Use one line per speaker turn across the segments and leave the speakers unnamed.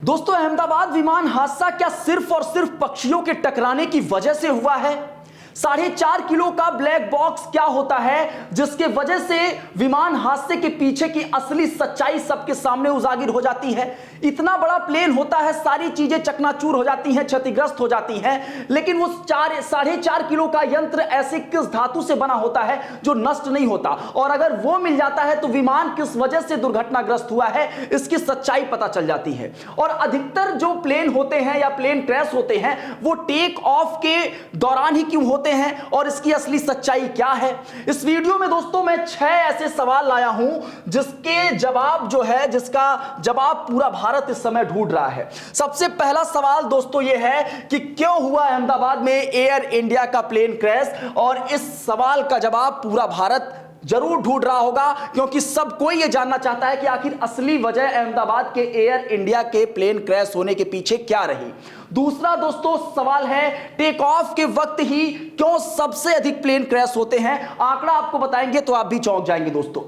दोस्तों, अहमदाबाद विमान हादसा क्या सिर्फ और सिर्फ पक्षियों के टकराने की वजह से हुआ है? 4.5 किलो का ब्लैक बॉक्स क्या होता है जिसके वजह से विमान हादसे के पीछे की असली सच्चाई सबके सामने उजागर हो जाती है। इतना बड़ा प्लेन होता है, सारी चीजें चकनाचूर हो जाती हैं, क्षतिग्रस्त हो जाती हैं, लेकिन वो 4.5 किलो का यंत्र ऐसे किस धातु से बना होता है जो नष्ट नहीं होता, और अगर वो मिल जाता है तो विमान किस वजह से दुर्घटनाग्रस्त हुआ है इसकी सच्चाई पता चल जाती है। और अधिकतर जो प्लेन होते हैं या प्लेन क्रैश होते हैं वो टेक ऑफ के दौरान ही क्यों होते हैं और इसकी असली सच्चाई क्या है? इस वीडियो में दोस्तों मैं 6 ऐसे सवाल लाया हूं जिसके जवाब जिसका जवाब पूरा भारत इस समय ढूंढ रहा है। सबसे पहला सवाल दोस्तों यह है कि क्यों हुआ अहमदाबाद में एयर इंडिया का प्लेन क्रैश, और इस सवाल का जवाब पूरा भारत जरूर ढूंढ रहा होगा क्योंकि सब कोई यह जानना चाहता है कि आखिर असली वजह अहमदाबाद के एयर इंडिया के प्लेन क्रैश होने के पीछे क्या रही। दूसरा दोस्तों सवाल है, टेक ऑफ के वक्त ही क्यों सबसे अधिक प्लेन क्रैश होते हैं? आंकड़ा आपको बताएंगे तो आप भी चौंक जाएंगे दोस्तों।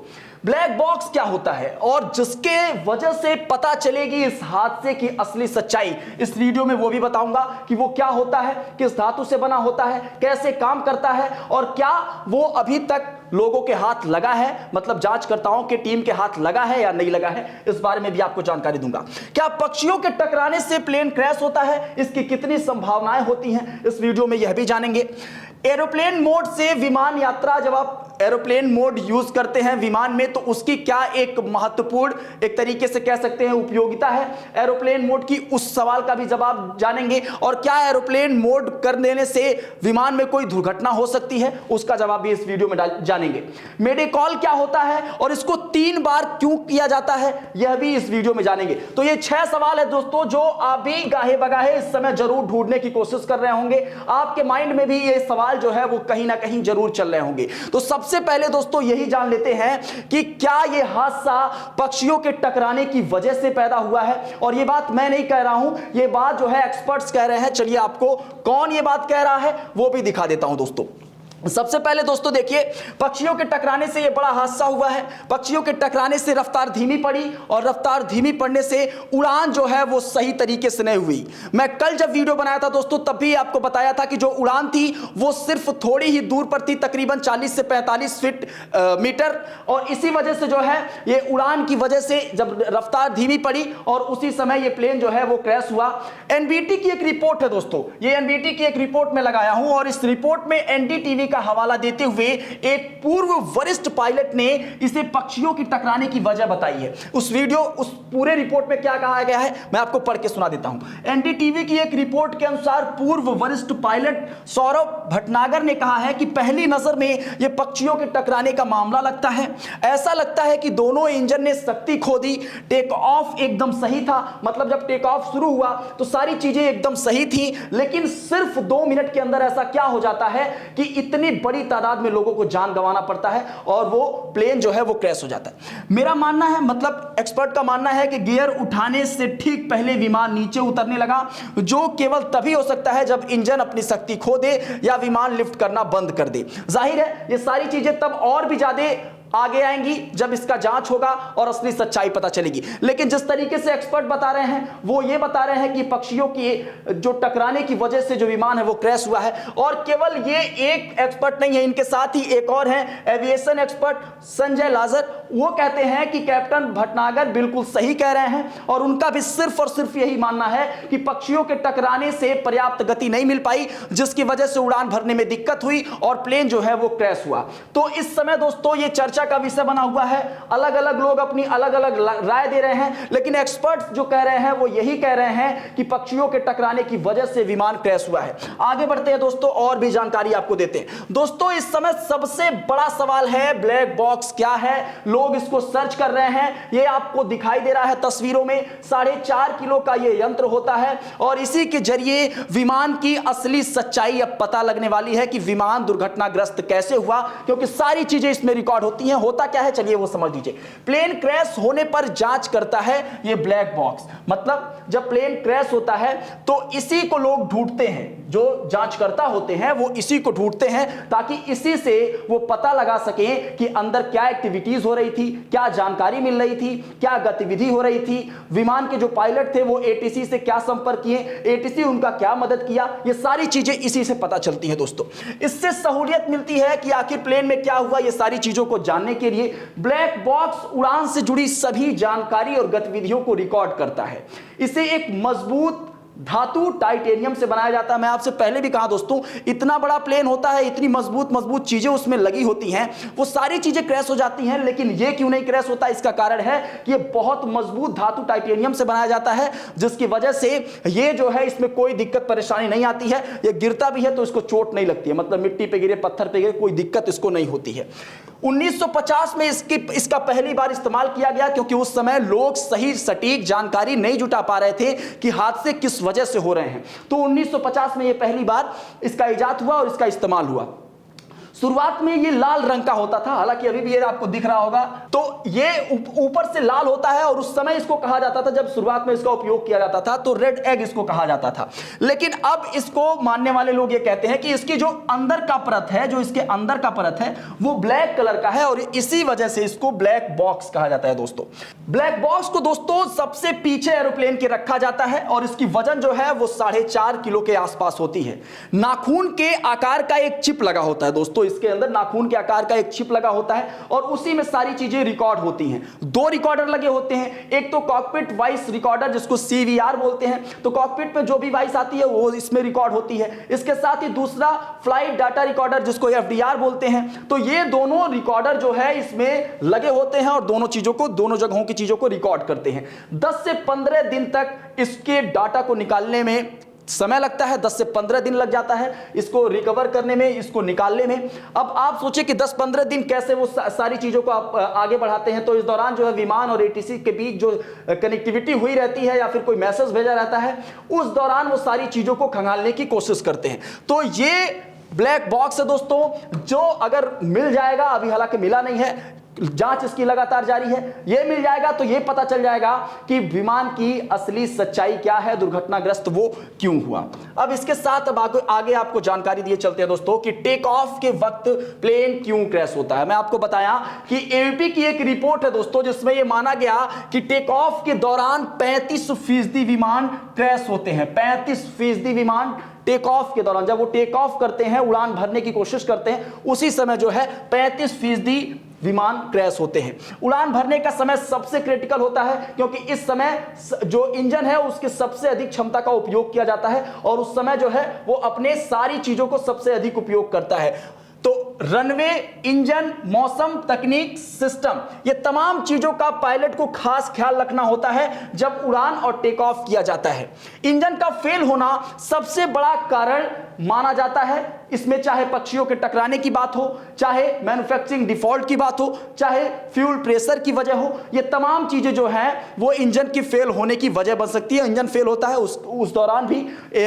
ब्लैक बॉक्स क्या होता है और जिसके वजह से पता चलेगी इस हादसे की असली सच्चाई, इस वीडियो में वो भी बताऊंगा कि वो क्या होता है, किस धातु से बना होता है, कैसे काम करता है, और क्या वो अभी तक लोगों के हाथ लगा है, मतलब जांचकर्ताओं के टीम के हाथ लगा है या नहीं लगा है, इस बारे में भी आपको जानकारी दूंगा। क्या पक्षियों के टकराने से प्लेन क्रैश होता है, इसकी कितनी संभावनाएं होती हैं, इस वीडियो में यह भी जानेंगे। एरोप्लेन मोड से विमान यात्रा, जब आप एरोप्लेन मोड यूज करते हैं विमान में तो उसकी क्या एक महत्वपूर्ण, एक तरीके से कह सकते हैं उपयोगिता है एरोप्लेन मोड की, उस सवाल का भी जवाब जानेंगे। और क्या एरोप्लेन मोड कर देने से विमान में कोई दुर्घटना हो सकती है, उसका जवाब भी इस वीडियो में जानेंगे। मेडिकॉल क्या होता है और इसको 3 बार क्यों किया जाता है, यह भी इस वीडियो में जानेंगे। तो ये 6 सवाल है दोस्तों जो आप भी गाहे बगाहे इस समय जरूर ढूंढने की कोशिश कर रहे होंगे, आपके माइंड में भी ये सवाल जो है वो कहीं ना कहीं जरूर चल रहे होंगे। तो सबसे पहले दोस्तों यही जान लेते हैं कि क्या यह हादसा पक्षियों के टकराने की वजह से पैदा हुआ है। और यह बात मैं नहीं कह रहा हूं, यह बात जो है एक्सपर्ट्स कह रहे हैं। चलिए आपको कौन यह बात कह रहा है वो भी दिखा देता हूं दोस्तों। सबसे पहले दोस्तों देखिए, पक्षियों के टकराने से यह बड़ा हादसा हुआ है। पक्षियों के टकराने से रफ्तार धीमी पड़ी और रफ्तार धीमी पड़ने से उड़ान जो है वो सही तरीके से नहीं हुई। मैं कल जब वीडियो बनाया था दोस्तों तब भी आपको बताया था कि जो उड़ान थी वो सिर्फ थोड़ी ही दूर पर थी, तकरीबन 40 से 45 फीट मीटर, और इसी वजह से जो है ये उड़ान की वजह से जब रफ्तार धीमी पड़ी और उसी समय ये प्लेन जो है वो क्रैश हुआ। एनबीटी की एक रिपोर्ट है दोस्तों, ये एनबीटी की एक रिपोर्ट में लगाया हूं और इस रिपोर्ट में एनडीटीवी का हवाला देते हुए एक पूर्व वरिष्ठ पायलट ने इसे पक्षियों की टकराने की वजह बताई है। उस पूरे रिपोर्ट में क्या कहा गया है मैं आपको पढ़ के सुना देता हूं। एनडीटीवी की एक रिपोर्ट के अनुसार पूर्व वरिष्ठ पायलट सौरभ भटनागर ने कहा है कि पहली नजर में यह पक्षियों के टकराने का मामला लगता है। ऐसा लगता है कि दोनों इंजन ने शक्ति खो दी। टेक ऑफ एकदम सही था, मतलब जब टेक ऑफ शुरू हुआ तो सारी चीजें एकदम सही थी, लेकिन सिर्फ 2 मिनट के अंदर ऐसा क्या हो जाता है कि इतनी बड़ी तादाद में लोगों को जान गंवाना पड़ता है और वो प्लेन जो है वो क्रैश हो जाता है। मेरा मानना है, मतलब एक्सपर्ट का मानना है कि गियर उठाने से ठीक पहले विमान नीचे उतरने लगा, जो केवल तभी हो सकता है जब इंजन अपनी शक्ति खो दे या विमान लिफ्ट करना बंद कर दे। जाहिर है ये सारी चीजें तब और भी ज्यादा आगे आएंगी जब इसका जांच होगा और असली सच्चाई पता चलेगी। लेकिन जिस तरीके से एक्सपर्ट बता रहे हैं वो ये बता रहे हैं कि पक्षियों की जो टकराने की वजह से जो विमान है वो क्रैश हुआ है। और केवल ये एक एक्सपर्ट नहीं है, इनके साथ ही एक और हैं एविएशन एक्सपर्ट संजय लाजर। वो कहते हैं कि कैप्टन भटनागर बिल्कुल सही कह रहे हैं और उनका भी सिर्फ और सिर्फ यही मानना है कि पक्षियों के टकराने से पर्याप्त गति नहीं मिल पाई जिसकी वजह से उड़ान भरने में दिक्कत हुई और प्लेन जो है वो क्रैश हुआ। तो इस समय दोस्तों ये चर्चा का विषय बना हुआ है, अलग अलग लोग अपनी अलग अलग राय दे रहे हैं, लेकिन एक्सपर्ट्स जो कह रहे हैं वो यही कह रहे हैं कि पक्षियों के टकराने की वजह से विमान क्रैश हुआ है। आगे बढ़ते हैं दोस्तों और भी जानकारी आपको देते हैं। दोस्तों इस समय सबसे बड़ा सवाल है ब्लैक बॉक्स क्या है। लोग इसको सर्च कर रहे हैं, ये आपको दिखाई दे रहा है तस्वीरों में। 4.5 किलो का ये यंत्र होता है और इसी के जरिए विमान की असली सच्चाई अब पता लगने वाली है कि विमान दुर्घटनाग्रस्त कैसे हुआ, क्योंकि सारी चीजें इसमें रिकॉर्ड होती हैं। होता क्या है चलिए वो समझ लीजिए। प्लेन क्रैश होने पर जांच करता है ये ब्लैक बॉक्स, मतलब जब प्लेन क्रैश होता है तो इसी को लोग ढूंढते हैं, जो जांचकर्ता होते हैं वो इसी को ढूंढते हैं ताकि इसी से वो पता लगा सकें कि अंदर क्या एक्टिविटीज हो रही थी, क्या जानकारी मिल रही थी, क्या गतिविधि हो रही थी, विमान के जो पायलट थे वो एटीसी से क्या संपर्क किए, एटीसी उनका क्या मदद किया, ये सारी चीजें इसी से पता चलती हैं दोस्तों। इससे सहूलियत मिलती है कि आखिर प्लेन में क्या हुआ, ये सारी चीजों को जानने के लिए ब्लैक बॉक्स उड़ान से जुड़ी सभी जानकारी और गतिविधियों को रिकॉर्ड करता है। इसे एक मजबूत धातु टाइटेनियम से बनाया जाता है। मैं आपसे पहले भी कहा दोस्तों, इतना बड़ा प्लेन होता है, इतनी मजबूत मजबूत चीजें उसमें लगी होती हैं, वो सारी चीजें क्रैश हो जाती हैं, लेकिन ये क्यों नहीं क्रैश होता? इसका कारण है कि ये बहुत मजबूत धातु टाइटेनियम से बनाया जाता है, जिसकी वजह से ये जो है इसमें कोई दिक्कत परेशानी नहीं आती है। ये गिरता भी है तो इसको चोट नहीं लगती है, मतलब मिट्टी पे गिरे, पत्थर पे गिरे, कोई दिक्कत इसको नहीं होती है। 1950 में इसका पहली बार इस्तेमाल किया गया, क्योंकि उस समय लोग सही सटीक जानकारी नहीं जुटा पा रहे थे कि हादसे किस वजह से हो रहे हैं। तो 1950 में यह पहली बार इसका इजाद हुआ और इसका इस्तेमाल हुआ। शुरुआत में ये लाल रंग का होता था, हालांकि अभी भी ये आपको दिख रहा होगा, तो ये ऊपर से लाल होता है और उस समय इसको कहा जाता था, जब शुरुआत में इसका उपयोग किया जाता था तो रेड एग इसको कहा जाता था। लेकिन अब इसको मानने वाले लोग ये कहते हैं कि इसकी जो अंदर का परत है, जो इसके अंदर का परत है वो ब्लैक कलर का है और इसी वजह से इसको ब्लैक बॉक्स कहा जाता है दोस्तों। ब्लैक बॉक्स को दोस्तों सबसे पीछे एरोप्लेन के रखा जाता है और इसकी वजन जो है वो 4.5 किलो के आसपास होती है। नाखून के आकार का एक चिप लगा होता है दोस्तों, इसके अंदर नाखून के आकार का एक चिप लगा होता है और उसी में सारी चीजें रिकॉर्ड होती हैं। 2 रिकॉर्डर लगे होते हैं, एक तो कॉकपिट वॉइस रिकॉर्डर जिसको CVR बोलते हैं, तो कॉकपिट में जो भी वॉइस आती है वो इसमें रिकॉर्ड होती है। इसके साथ ही दूसरा फ्लाइट डाटा रिकॉर्डर जिसको FDR बोलते हैं, तो ये दोनों रिकॉर्डर जो है इसमें लगे होते हैं और दोनों जगहों की चीजों को रिकॉर्ड करते हैं। 10 से 15 दिन तक इसके डाटा को निकालने में समय लगता है, 10 से 15 दिन लग जाता है इसको रिकवर करने में, इसको निकालने में। अब आप सोचिए कि 10-15 दिन कैसे वो सारी चीजों को आप आगे बढ़ाते हैं। तो इस दौरान जो है विमान और ATC के बीच जो कनेक्टिविटी हुई रहती है या फिर कोई मैसेज भेजा रहता है, उस दौरान वो सारी चीजों को खंगालने की कोशिश करते हैं। तो ये ब्लैक बॉक्स है दोस्तों, जो अगर मिल जाएगा, अभी हालांकि मिला नहीं है, जांच इसकी लगातार जारी है, ये मिल जाएगा तो ये पता चल जाएगा कि विमान की असली सच्चाई क्या है, दुर्घटनाग्रस्त वो क्यों हुआ। अब इसके साथ अब आगे आपको जानकारी दिए चलते हैं दोस्तों कि टेक ऑफ के वक्त प्लेन क्यों क्रैश होता है। मैं आपको बताया कि AVP की एक रिपोर्ट है दोस्तों, जिसमें यह माना गया कि टेक ऑफ के दौरान 35% विमान क्रैश होते हैं। 35% विमान टेक ऑफ के दौरान, जब वो टेक ऑफ करते हैं, उड़ान भरने की कोशिश करते हैं, उसी समय जो है 35% विमान क्रैश होते हैं। उड़ान भरने का समय सबसे क्रिटिकल होता है, क्योंकि इस समय जो इंजन है उसके सबसे अधिक क्षमता का उपयोग किया जाता है और उस समय जो है वो अपने सारी चीजों को सबसे अधिक उपयोग करता है। तो रनवे, इंजन, मौसम, तकनीक, सिस्टम, ये तमाम चीजों का पायलट को खास ख्याल रखना होता है जब उड़ान और टेक ऑफ किया जाता है। इंजन का फेल होना सबसे बड़ा कारण माना जाता है। इसमें चाहे पक्षियों के टकराने की बात हो, चाहे मैन्युफैक्चरिंग डिफॉल्ट की बात हो, चाहे फ्यूल प्रेशर की वजह हो, ये तमाम चीजें जो हैं वो इंजन की फेल होने की वजह बन सकती है। इंजन फेल होता है, उस दौरान भी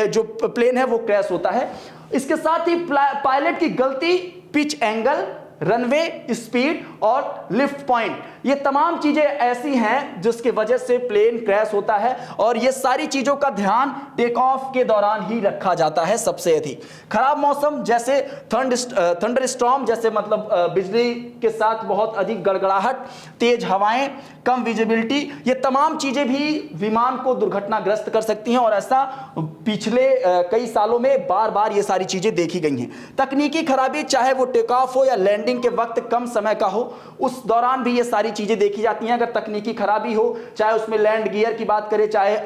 जो प्लेन है वो क्रैश होता है। इसके साथ ही पायलट की गलती, पिच एंगल, रनवे स्पीड और लिफ्ट पॉइंट, ये तमाम चीजें ऐसी हैं जिसके वजह से प्लेन क्रैश होता है और ये सारी चीजों का ध्यान टेक ऑफ के दौरान ही रखा जाता है सबसे अधिक। खराब मौसम जैसे थंडर स्टॉर्म, जैसे मतलब बिजली के साथ बहुत अधिक गड़गड़ाहट, तेज हवाएं, कम विजिबिलिटी, ये तमाम चीजें भी विमान को दुर्घटनाग्रस्त कर सकती हैं और ऐसा पिछले कई सालों में बार बार ये सारी चीजें देखी गई हैं। तकनीकी खराबी, चाहे वो टेक ऑफ हो या लैंडिंग के वक्त कम समय का हो, उस दौरान भी ये सारी चीजें देखी जाती हैं। अगर तकनीकी खराबी हो, चाहे उसमें लैंड गियर की बात करें, चाहे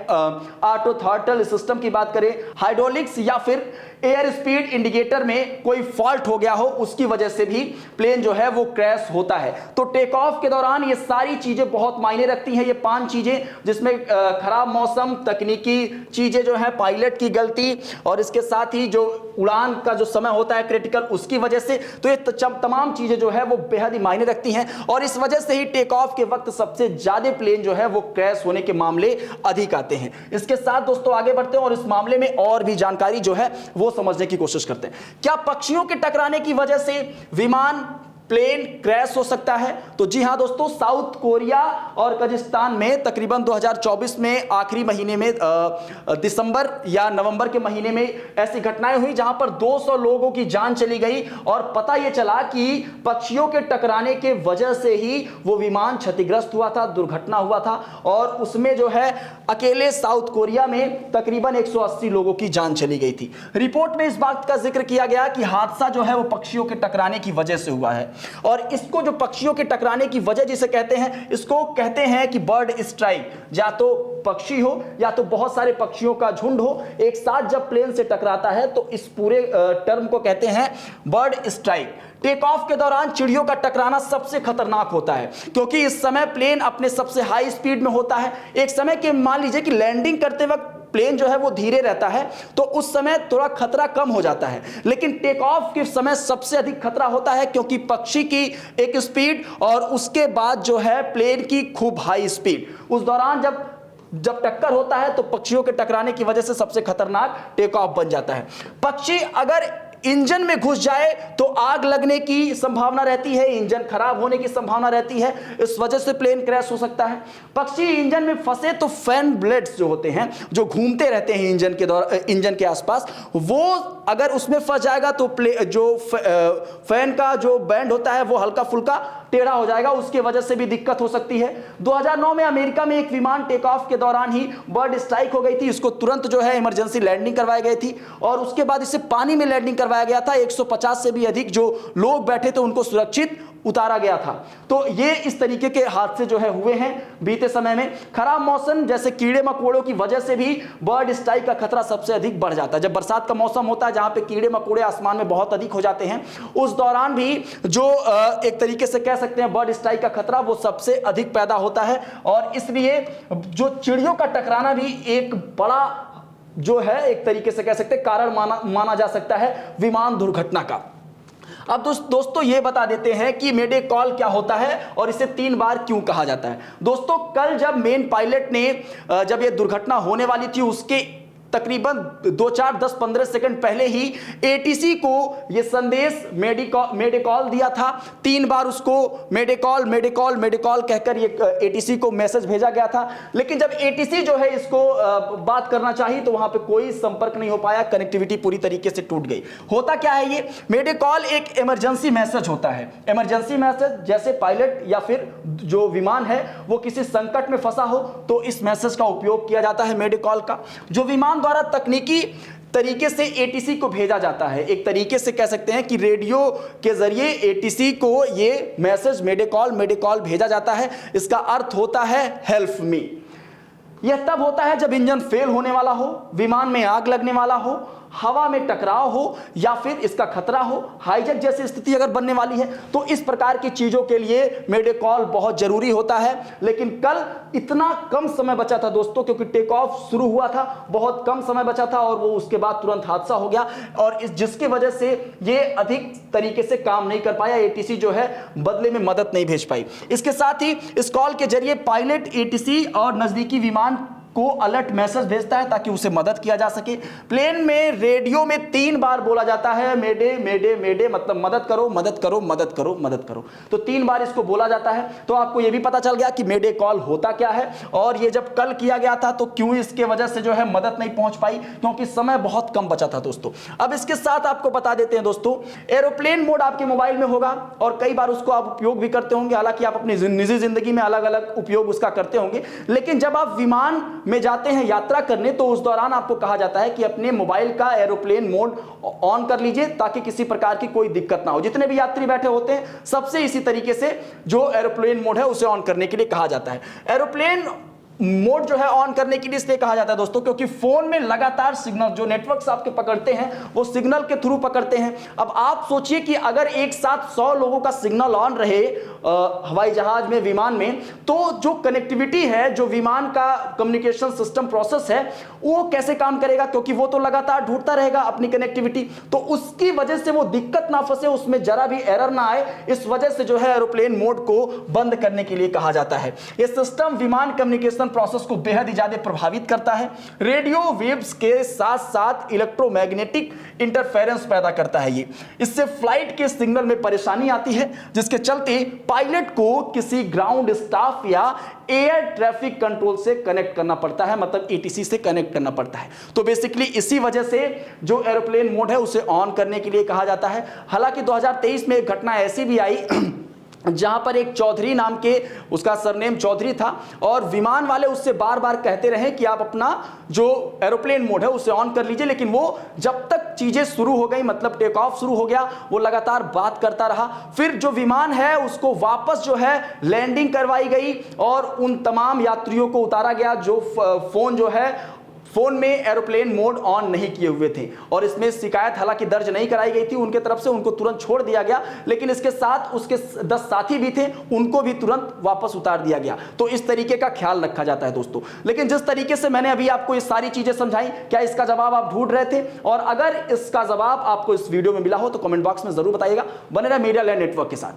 ऑटो थ्रॉटल सिस्टम की बात करें, हाइड्रोलिक्स या फिर एयर स्पीड इंडिकेटर में कोई फॉल्ट हो गया हो, उसकी वजह से भी प्लेन जो है वो क्रैश होता है। तो टेक ऑफ के दौरान ये सारी चीजें बहुत मायने रखती हैं। ये 5 चीजें, जिसमें खराब मौसम, तकनीकी चीजें जो है, पायलट की गलती और इसके साथ ही जो उड़ान का जो समय होता है क्रिटिकल, उसकी वजह से, तो ये तमाम चीजें जो है वो बेहद ही मायने रखती हैं और इस वजह से ही टेक ऑफ के वक्त सबसे ज्यादा प्लेन जो है वो क्रैश होने के मामले अधिक आते हैं। इसके साथ दोस्तों आगे बढ़ते हैं और इस मामले में और भी जानकारी जो है वो समझने की कोशिश करते हैं। क्या पक्षियों के टकराने की वजह से विमान प्लेन क्रैश हो सकता है? तो जी हां दोस्तों, साउथ कोरिया और कजाकिस्तान में तकरीबन 2024 में आखिरी महीने में दिसंबर या नवंबर के महीने में ऐसी घटनाएं हुई जहां पर 200 लोगों की जान चली गई और पता यह चला कि पक्षियों के टकराने के वजह से ही वो विमान क्षतिग्रस्त हुआ था, दुर्घटना हुआ था और उसमें जो है अकेले साउथ कोरिया में तकरीबन 180 लोगों की जान चली गई थी। रिपोर्ट में इस बात का जिक्र किया गया कि हादसा जो है वो पक्षियों के टकराने की वजह से हुआ है और इसको जो पक्षियों के टकराने की वजह जिसे कहते हैं, इसको कहते हैं कि बर्ड स्ट्राइक। या तो पक्षी हो या तो बहुत सारे पक्षियों का झुंड हो, एक साथ जब प्लेन से टकराता है तो इस पूरे टर्म को कहते हैं बर्ड स्ट्राइक। टेक ऑफ के दौरान चिड़ियों का टकराना सबसे खतरनाक होता है क्योंकि इस समय प्लेन अपने सबसे हाई स्पीड में होता है। एक समय के मान लीजिए कि लैंडिंग करते वक्त प्लेन जो है वो धीरे रहता है तो उस समय थोड़ा खतरा कम हो जाता है, लेकिन टेक ऑफ के समय सबसे अधिक खतरा होता है क्योंकि पक्षी की एक स्पीड और उसके बाद जो है प्लेन की खूब हाई स्पीड, उस दौरान जब टक्कर होता है तो पक्षियों के टकराने की वजह से सबसे खतरनाक टेक ऑफ बन जाता है। पक्षी अगर इंजन में घुस जाए तो आग लगने की संभावना रहती है, इंजन खराब होने की संभावना रहती है, इस वजह से प्लेन क्रैश हो सकता है। पक्षी इंजन में फंसे तो फैन ब्लेड्स जो होते हैं जो घूमते रहते हैं इंजन के आसपास, वो अगर उसमें फंस जाएगा तो फैन का जो बैंड होता है वो हल्का फुल्का टेढ़ा हो जाएगा, उसकी वजह से भी दिक्कत हो सकती है। 2009 में अमेरिका में एक विमान टेक ऑफ के दौरान ही बर्ड स्ट्राइक हो गई थी, इसको तुरंत जो है इमरजेंसी लैंडिंग करवाई गई थी और उसके बाद इसे पानी में लैंडिंग करवाया गया था। 150 से भी अधिक जो लोग बैठे थे उनको सुरक्षित उतारा गया था। तो ये इस तरीके के हादसे जो है हुए हैं बीते समय में। खराब मौसम जैसे कीड़े मकोड़ों की वजह से भी बर्ड स्ट्राइक का खतरा सबसे अधिक बढ़ जाता है। जब बरसात का मौसम होता है जहां पे कीड़े मकोड़े आसमान में बहुत अधिक हो जाते हैं, उस दौरान भी जो एक तरीके से कह सकते हैं बर्ड स्ट्राइक का खतरा वो सबसे अधिक पैदा होता है और इसलिए जो चिड़ियों का टकराना भी एक बड़ा जो है एक तरीके से कह सकते हैं कारण माना जा सकता है विमान दुर्घटना का। अब दोस्तों ये बता देते हैं कि मेडे कॉल क्या होता है और इसे 3 बार क्यों कहा जाता है। दोस्तों कल जब मेन पायलट ने जब ये दुर्घटना होने वाली थी उसके तकरीबन 2, 4, 10, 15 सेकंड पहले ही एटीसी को यह संदेश मेडे कॉल दिया था। 3 बार उसको मेडे कॉल कहकर ये एटीसी को मैसेज भेजा गया था, लेकिन जब एटीसी जो है इसको बात करना चाहिए तो वहां पे कोई संपर्क नहीं हो पाया, कनेक्टिविटी पूरी तरीके से टूट गई। होता क्या है, ये मेडे कॉल एक इमरजेंसी मैसेज होता है। इमरजेंसी मैसेज जैसे पायलट या फिर जो विमान है वो किसी संकट में फंसा हो तो इस मैसेज का उपयोग किया जाता है मेडे कॉल का, जो विमान द्वारा तकनीकी तरीके से एटीसी को भेजा जाता है। एक तरीके से कह सकते हैं कि रेडियो के जरिए एटीसी को ये मैसेज मेडे कॉल भेजा जाता है। इसका अर्थ होता है हेल्प मी। यह तब होता है जब इंजन फेल होने वाला हो, विमान में आग लगने वाला हो, हवा में टकराव हो या फिर इसका खतरा हो, हाईजैक जैसी स्थिति अगर बनने वाली है तो इस प्रकार की चीजों के लिए मेडे कॉल बहुत जरूरी होता है। लेकिन कल इतना कम समय बचा था दोस्तों क्योंकि टेक ऑफ शुरू हुआ था, बहुत कम समय बचा था और वो उसके बाद तुरंत हादसा हो गया और जिसकी वजह से ये अधिक तरीके से काम नहीं कर पाया, एटीसी जो है बदले में मदद नहीं भेज पाई। इसके साथ ही इस कॉल के जरिए पायलट एटीसी और नजदीकी विमान को अलर्ट मैसेज भेजता है ताकि उसे मदद किया जा सके। प्लेन में रेडियो में 3 बार बोला जाता है मेडे मेडे मेडे, मतलब मदद करो मदद करो मदद करो मदद करो, तो 3 बार इसको बोला जाता है। तो आपको यह भी पता चल गया कि मेडे कॉल होता क्या है और ये जब कल किया गया था तो क्यों इसके वजह से जो है मदद नहीं पहुंच पाई, क्योंकि समय बहुत कम बचा था दोस्तों। अब इसके साथ आपको बता देते हैं दोस्तों, एरोप्लेन मोड आपके मोबाइल में होगा और कई बार उसको आप उपयोग भी करते होंगे, हालांकि आप अपनी निजी जिंदगी में अलग अलग उपयोग उसका करते होंगे, लेकिन जब आप विमान में जाते हैं यात्रा करने तो उस दौरान आपको कहा जाता है कि अपने मोबाइल का एरोप्लेन मोड ऑन कर लीजिए ताकि किसी प्रकार की कोई दिक्कत ना हो। जितने भी यात्री बैठे होते हैं सबसे इसी तरीके से जो एरोप्लेन मोड है उसे ऑन करने के लिए कहा जाता है। एरोप्लेन मोड जो है ऑन करने के लिए इसलिए कहा जाता है दोस्तों क्योंकि फोन में लगातार सिग्नल जो नेटवर्क्स आपके पकड़ते हैं वो सिग्नल के थ्रू पकड़ते हैं। अब आप सोचिए कि अगर एक साथ 100 लोगों का सिग्नल ऑन रहे हवाई जहाज में, विमान में, तो जो कनेक्टिविटी है, जो विमान का कम्युनिकेशन सिस्टम प्रोसेस है वो कैसे काम करेगा, क्योंकि वो तो लगातार ढूंढता रहेगा अपनी कनेक्टिविटी, तो उसकी वजह से वो दिक्कत ना फंसे, उसमें जरा भी एरर ना आए, इस वजह से जो है एरोप्लेन मोड को बंद करने के लिए कहा जाता है। यह सिस्टम विमान कम्युनिकेशन कम्युनिकेशन प्रोसेस को बेहद ही ज्यादा प्रभावित करता है। रेडियो वेव्स के साथ साथ इलेक्ट्रोमैग्नेटिक इंटरफेरेंस पैदा करता है ये। इससे फ्लाइट के सिग्नल में परेशानी आती है, जिसके चलते पायलट को किसी ग्राउंड स्टाफ या एयर ट्रैफिक कंट्रोल से कनेक्ट करना पड़ता है, मतलब एटीसी से कनेक्ट करना पड़ता है। तो बेसिकली इसी वजह से जो एरोप्लेन मोड है उसे ऑन करने के लिए कहा जाता है। हालांकि 2023 में एक घटना ऐसी भी आई जहां पर एक चौधरी नाम के, उसका सरनेम चौधरी था, और विमान वाले उससे बार बार कहते रहे कि आप अपना जो एरोप्लेन मोड है उसे ऑन कर लीजिए, लेकिन वो जब तक चीजें शुरू हो गई, मतलब टेक ऑफ शुरू हो गया, वो लगातार बात करता रहा। फिर जो विमान है उसको वापस जो है लैंडिंग करवाई गई और उन तमाम यात्रियों को उतारा गया जो फोन जो है फोन में एरोप्लेन मोड ऑन नहीं किए हुए थे। और इसमें शिकायत हालांकि दर्ज नहीं कराई गई थी उनके तरफ से, उनको तुरंत छोड़ दिया गया, लेकिन इसके साथ उसके 10 साथी भी थे, उनको भी तुरंत वापस उतार दिया गया। तो इस तरीके का ख्याल रखा जाता है दोस्तों। लेकिन जिस तरीके से मैंने अभी आपको ये सारी चीजें समझाई, क्या इसका जवाब आप ढूंढ रहे थे? और अगर इसका जवाब आपको इस वीडियो में मिला हो तो कमेंट बॉक्स में जरूर बताइएगा। बने रहे मीडिया लैंड नेटवर्क के साथ।